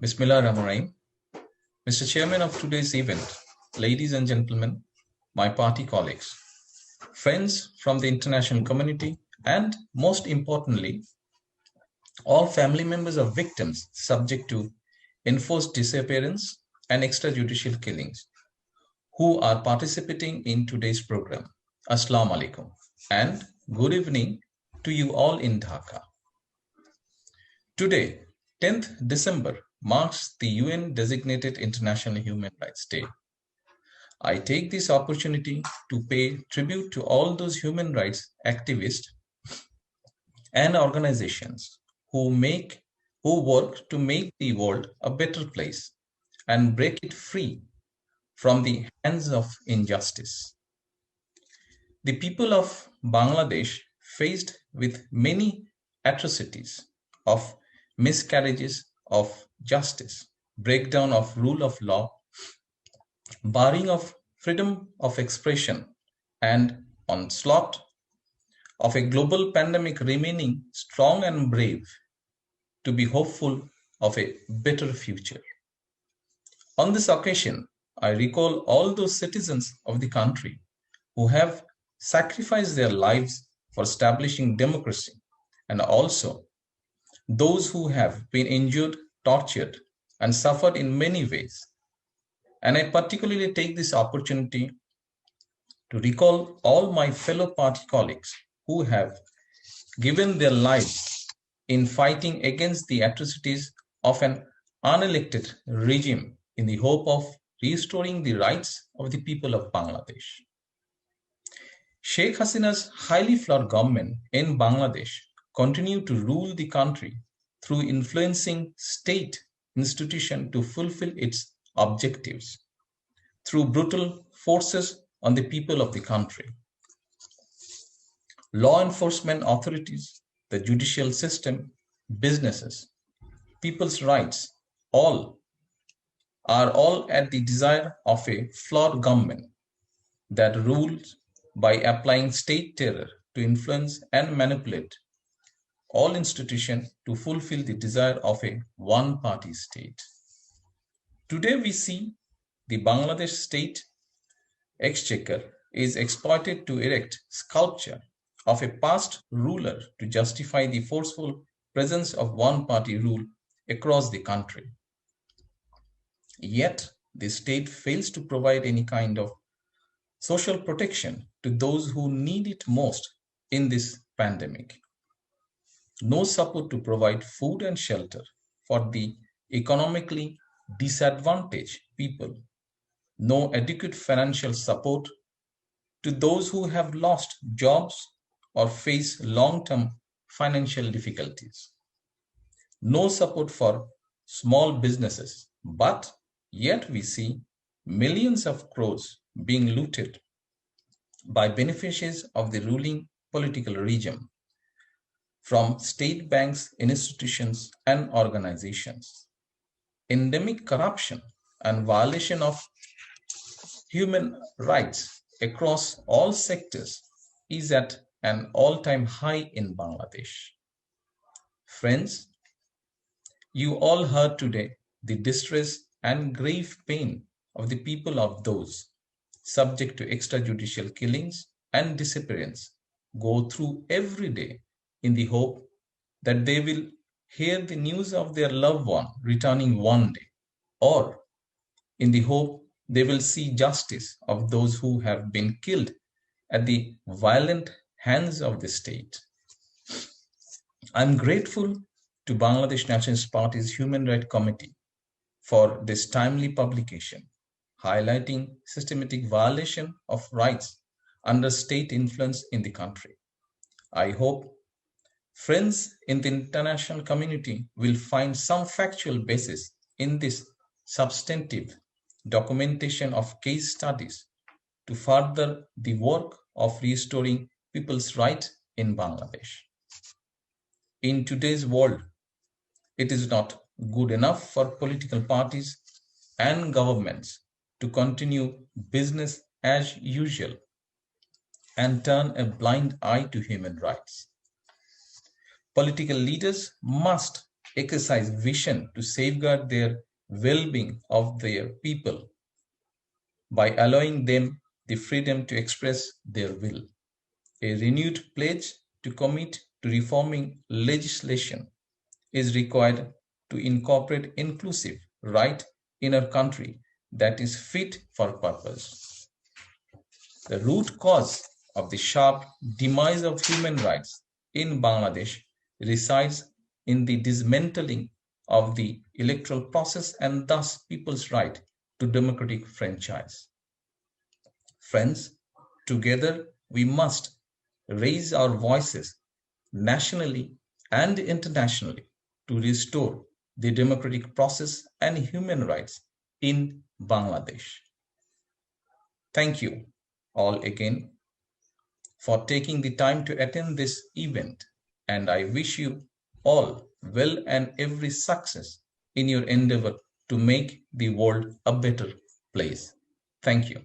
Bismillahirrahmanirrahim. Mr. Chairman of today's event, ladies and gentlemen, my party colleagues, friends from the international community, and most importantly, all family members of victims subject to enforced disappearance and extrajudicial killings who are participating in today's program. Assalamu alaikum and good evening to you all in Dhaka. Today, 10th December, marks the UN designated International Human Rights Day. I take this opportunity to pay tribute to all those human rights activists and organizations who work to make the world a better place and break it free from the hands of injustice. The people of Bangladesh faced with many atrocities of miscarriages of justice, breakdown of rule of law, barring of freedom of expression, and onslaught of a global pandemic remaining strong and brave to be hopeful of a better future. On this occasion, I recall all those citizens of the country who have sacrificed their lives for establishing democracy, and also those who have been injured, tortured, and suffered in many ways. And I particularly take this opportunity to recall all my fellow party colleagues who have given their lives in fighting against the atrocities of an unelected regime in the hope of restoring the rights of the people of Bangladesh. Sheikh Hasina's highly flawed government in Bangladesh continue to rule the country through influencing state institutions to fulfill its objectives, through brutal forces on the people of the country. Law enforcement authorities, the judicial system, businesses, people's rights, all are at the desire of a flawed government that rules by applying state terror to influence and manipulate all institutions to fulfill the desire of a one-party state. Today we see the Bangladesh state exchequer is exploited to erect sculpture of a past ruler to justify the forceful presence of one-party rule across the country. Yet the state fails to provide any kind of social protection to those who need it most in this pandemic. No support to provide food and shelter for the economically disadvantaged people. No adequate financial support to those who have lost jobs or face long-term financial difficulties. No support for small businesses, but yet we see millions of crores being looted by beneficiaries of the ruling political regime from state banks, institutions, and organizations. Endemic corruption and violation of human rights across all sectors is at an all-time high in Bangladesh. Friends, you all heard today the distress and grave pain of the people of those subject to extrajudicial killings and disappearance go through every day in the hope that they will hear the news of their loved one returning one day, or in the hope they will see justice of those who have been killed at the violent hands of the state. I'm grateful to Bangladesh Nationalist Party's Human Rights Committee for this timely publication, highlighting systematic violation of rights under state influence in the country. I hope friends in the international community will find some factual basis in this substantive documentation of case studies to further the work of restoring people's rights in Bangladesh. In today's world, it is not good enough for political parties and governments to continue business as usual and turn a blind eye to human rights. Political leaders must exercise vision to safeguard their well-being of their people by allowing them the freedom to express their will. A renewed pledge to commit to reforming legislation is required to incorporate inclusive right in a country that is fit for purpose. The root cause of the sharp demise of human rights in Bangladesh resides in the dismantling of the electoral process and thus people's right to democratic franchise. Friends, together we must raise our voices nationally and internationally to restore the democratic process and human rights in Bangladesh. Thank you all again for taking the time to attend this event, and I wish you all well and every success in your endeavor to make the world a better place. Thank you.